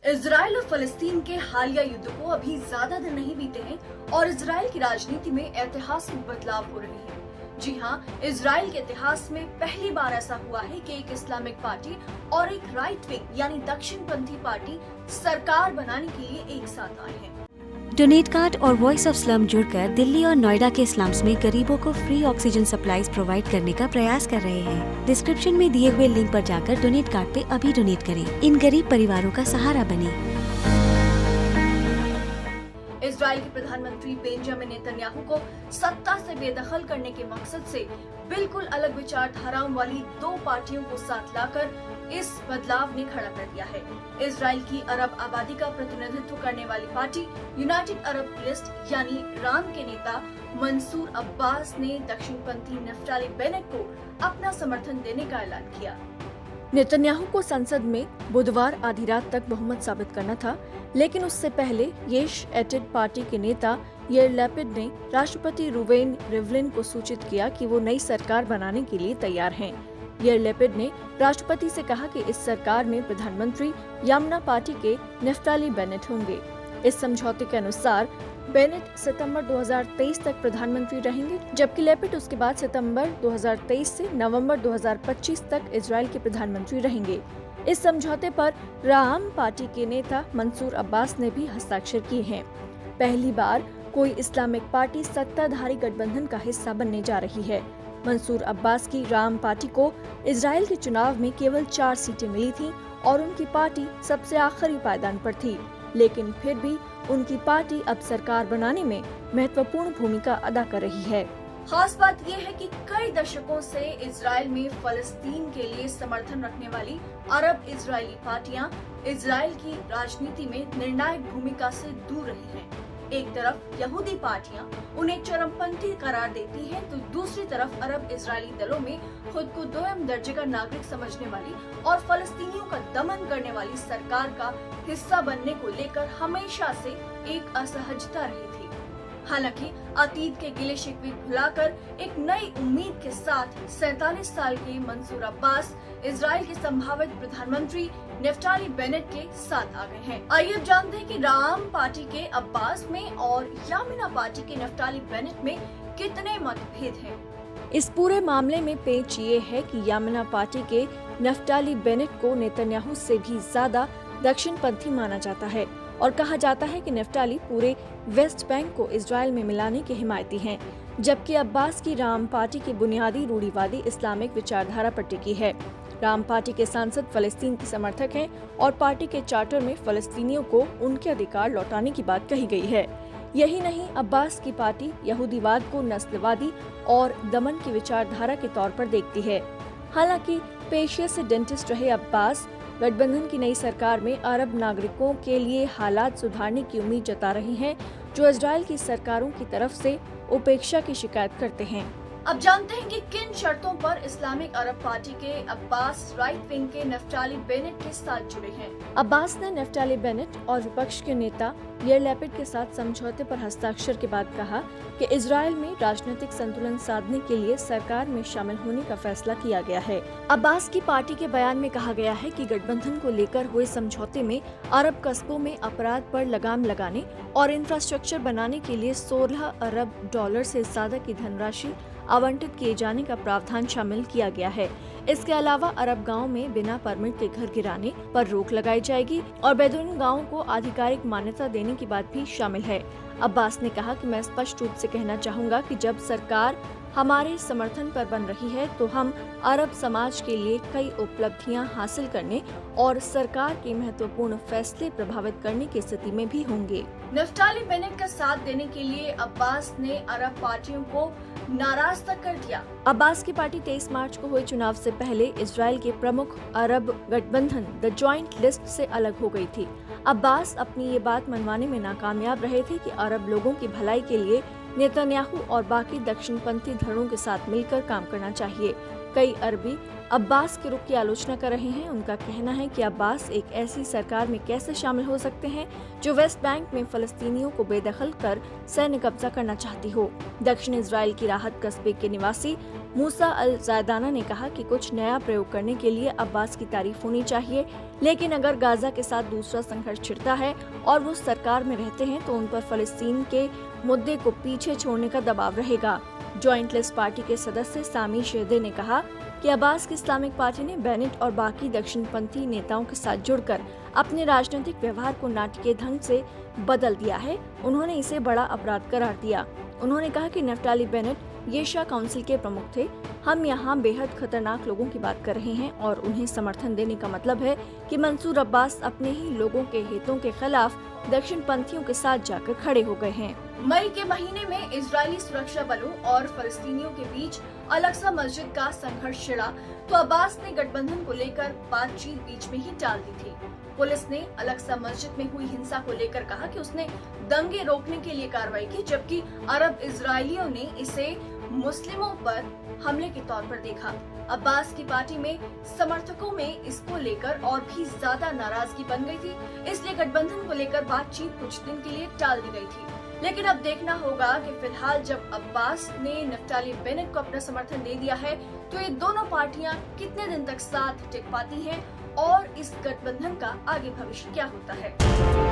Israel और फलस्तीन के हालिया युद्ध को अभी ज्यादा दिन नहीं बीते हैं और इजराइल की राजनीति में ऐतिहासिक बदलाव हो रहे हैं। जी हाँ, इजराइल के इतिहास में पहली बार ऐसा हुआ है कि एक इस्लामिक पार्टी और एक राइट विंग यानी दक्षिणपंथी पार्टी सरकार बनाने के लिए एक साथ आए हैं। डोनेट कार्ड और वॉइस ऑफ स्लम जुड़कर दिल्ली और नोएडा के स्लम्स में गरीबों को फ्री ऑक्सीजन सप्लाईज प्रोवाइड करने का प्रयास कर रहे हैं। डिस्क्रिप्शन में दिए हुए लिंक पर जाकर डोनेट कार्ड पे अभी डोनेट करें। इन गरीब परिवारों का सहारा बने। इजराइल के प्रधानमंत्री बेंजामिन नेतन्याहू को सत्ता से बेदखल करने के मकसद से बिल्कुल अलग विचारधाराओं वाली दो पार्टियों को साथ लाकर इस बदलाव ने खड़ा कर दिया है। इजराइल की अरब आबादी का प्रतिनिधित्व करने वाली पार्टी यूनाइटेड अरब लिस्ट यानी राम के नेता मंसूर अब्बास ने दक्षिणपंथी नफ्ताली बेनेट को अपना समर्थन देने का ऐलान किया। नेतन्याहू को संसद में बुधवार आधी रात तक बहुमत साबित करना था, लेकिन उससे पहले येश एटेड पार्टी के नेता याइर लैपिड ने राष्ट्रपति रुवेन रिवलिन को सूचित किया कि वो नई सरकार बनाने के लिए तैयार हैं। याइर लैपिड ने राष्ट्रपति से कहा कि इस सरकार में प्रधानमंत्री यामना पार्टी के नफ्ताली बेनेट होंगे। इस समझौते के अनुसार बेनेट सितंबर 2023 तक प्रधानमंत्री रहेंगे, जबकि लैपिड उसके बाद सितंबर 2023 से नवंबर 2025 तक इजराइल के प्रधानमंत्री रहेंगे। इस समझौते पर राम पार्टी के नेता मंसूर अब्बास ने भी हस्ताक्षर किए हैं। पहली बार कोई इस्लामिक पार्टी सत्ताधारी गठबंधन का हिस्सा बनने जा रही है। मंसूर अब्बास की राम पार्टी को इजराइल के चुनाव में केवल 4 सीटें मिली थीं और उनकी पार्टी सबसे आखिरी पायदान पर थी, लेकिन फिर भी उनकी पार्टी अब सरकार बनाने में महत्वपूर्ण भूमिका अदा कर रही है। खास बात यह है कि कई दशकों से इजराइल में फलस्तीन के लिए समर्थन रखने वाली अरब इजरायली पार्टियां इजराइल की राजनीति में निर्णायक भूमिका से दूर रही हैं। एक तरफ यहूदी पार्टियां उन्हें चरमपंथी करार देती हैं, तो दूसरी तरफ अरब इजरायली दलों में खुद को दोयम दर्जे का नागरिक समझने वाली और फलस्तीनियों का दमन करने वाली सरकार का हिस्सा बनने को लेकर हमेशा से एक असहजता रही थी। हालांकि अतीत के गिले शिकवे भुलाकर एक नई उम्मीद के साथ 47 साल के मंसूर अब्बास इजराइल के संभावित प्रधानमंत्री नफ्ताली बेनेट के साथ आ गए हैं। आइए अब जानते हैं कि राम पार्टी के अब्बास में और यामिना पार्टी के नफ्ताली बेनेट में कितने मतभेद हैं। इस पूरे मामले में पेच ये है कि यामिना पार्टी के नफ्ताली बेनेट को नेतन्याहू से भी ज्यादा दक्षिणपंथी माना जाता है और कहा जाता है कि नफ्ताली पूरे वेस्ट बैंक को इजराइल में मिलाने के हिमायती हैं, जबकि अब्बास की राम पार्टी की बुनियादी रूढ़िवादी इस्लामिक विचारधारा पर टिकी है। राम पार्टी के सांसद फलस्तीन के समर्थक हैं और पार्टी के चार्टर में फलस्तीनियों को उनके अधिकार लौटाने की बात कही गई है। यही नहीं, अब्बास की पार्टी यहूदीवाद को नस्लवादी और दमन की विचारधारा के तौर पर देखती है। हालांकि पेशे से डेंटिस्ट रहे अब्बास गठबंधन की नई सरकार में अरब नागरिकों के लिए हालात सुधारने की उम्मीद जता रही हैं, जो इजराइल की सरकारों की तरफ से उपेक्षा की शिकायत करते हैं। अब जानते हैं कि किन शर्तों पर इस्लामिक अरब पार्टी के अब्बास राइट विंग के नफ्ताली बेनेट के साथ जुड़े हैं। अब्बास ने नफ्ताली बेनेट और विपक्ष के नेता याइर लैपिड के साथ समझौते पर हस्ताक्षर के बाद कहा कि इजराइल में राजनीतिक संतुलन साधने के लिए सरकार में शामिल होने का फैसला किया गया है। अब्बास की पार्टी के बयान में कहा गया है कि गठबंधन को लेकर हुए समझौते में अरब कस्बों में अपराध पर लगाम लगाने और इंफ्रास्ट्रक्चर बनाने के लिए 16 अरब डॉलर से ज्यादा की धनराशि आवंटित किए जाने का प्रावधान शामिल किया गया है। इसके अलावा अरब गांव में बिना परमिट के घर गिराने पर रोक लगाई जाएगी और बेदूइन गांवों को आधिकारिक मान्यता देने की बात भी शामिल है। अब्बास ने कहा कि मैं स्पष्ट रूप से कहना चाहूँगा कि जब सरकार हमारे समर्थन पर बन रही है तो हम अरब समाज के लिए कई उपलब्धियां हासिल करने और सरकार के महत्वपूर्ण फैसले प्रभावित करने की स्थिति में भी होंगे। नफ्ताली बेनेट का साथ देने के लिए अब्बास ने अरब पार्टियों को नाराज तक कर दिया। अब्बास की पार्टी 23 मार्च को हुए चुनाव से पहले इजराइल के प्रमुख अरब गठबंधन द जॉइंट लिस्ट से अलग हो गई थी। अब्बास अपनी ये बात मनवाने में नाकामयाब रहे थे कि अरब लोगों की भलाई के लिए नेतन्याहू और बाकी दक्षिणपंथी धड़ों के साथ मिलकर काम करना चाहिए। कई अरबी अब्बास के रुख की आलोचना कर रहे हैं। उनका कहना है कि अब्बास एक ऐसी सरकार में कैसे शामिल हो सकते हैं जो वेस्ट बैंक में फलस्तीनियों को बेदखल कर सैन्य कब्जा करना चाहती हो। दक्षिण इजराइल की राहत कस्बे के निवासी मूसा अल जायदाना ने कहा कि कुछ नया प्रयोग करने के लिए अब्बास की तारीफ होनी चाहिए, लेकिन अगर गाजा के साथ दूसरा संघर्ष छिड़ता है और वो सरकार में रहते हैं तो उन पर फलस्तीन के मुद्दे को पीछे छोड़ने का दबाव रहेगा। जॉइंट लिस्ट पार्टी के सदस्य सामी शेदे ने कहा कि अब्बास की इस्लामिक पार्टी ने बेनेट और बाकी दक्षिणपंथी नेताओं के साथ जुड़कर अपने राजनीतिक व्यवहार को नाटकीय ढंग से बदल दिया है। उन्होंने इसे बड़ा अपराध करार दिया। उन्होंने कहा कि नफ्ताली बेनेट येशा काउंसिल के प्रमुख थे। हम यहाँ बेहद खतरनाक लोगों की बात कर रहे हैं और उन्हें समर्थन देने का मतलब है कि मंसूर अब्बास अपने ही लोगों के हितों के खिलाफ दक्षिण पंथियों के साथ जाकर खड़े हो गए हैं। मई के महीने में इजरायली सुरक्षा बलों और फलस्तीनियों के बीच अल-अक्सा मस्जिद का संघर्ष छिड़ा तो अब्बास ने गठबंधन को लेकर बातचीत बीच में ही टाल दी थी। पुलिस ने अल-अक्सा मस्जिद में हुई हिंसा को लेकर कहा कि उसने दंगे रोकने के लिए कार्रवाई की, जबकि अरब इजरायलियों ने इसे मुस्लिमों पर हमले के तौर पर देखा। अब्बास की पार्टी में समर्थकों में इसको लेकर और भी ज्यादा नाराजगी बन गई थी, इसलिए गठबंधन को लेकर बातचीत कुछ दिन के लिए टाल दी गई थी। लेकिन अब देखना होगा कि फिलहाल जब अब्बास ने नफ्ताली बेनेट को अपना समर्थन दे दिया है तो ये दोनों पार्टियां कितने दिन तक साथ टिक पाती हैं और इस गठबंधन का आगे भविष्य क्या होता है।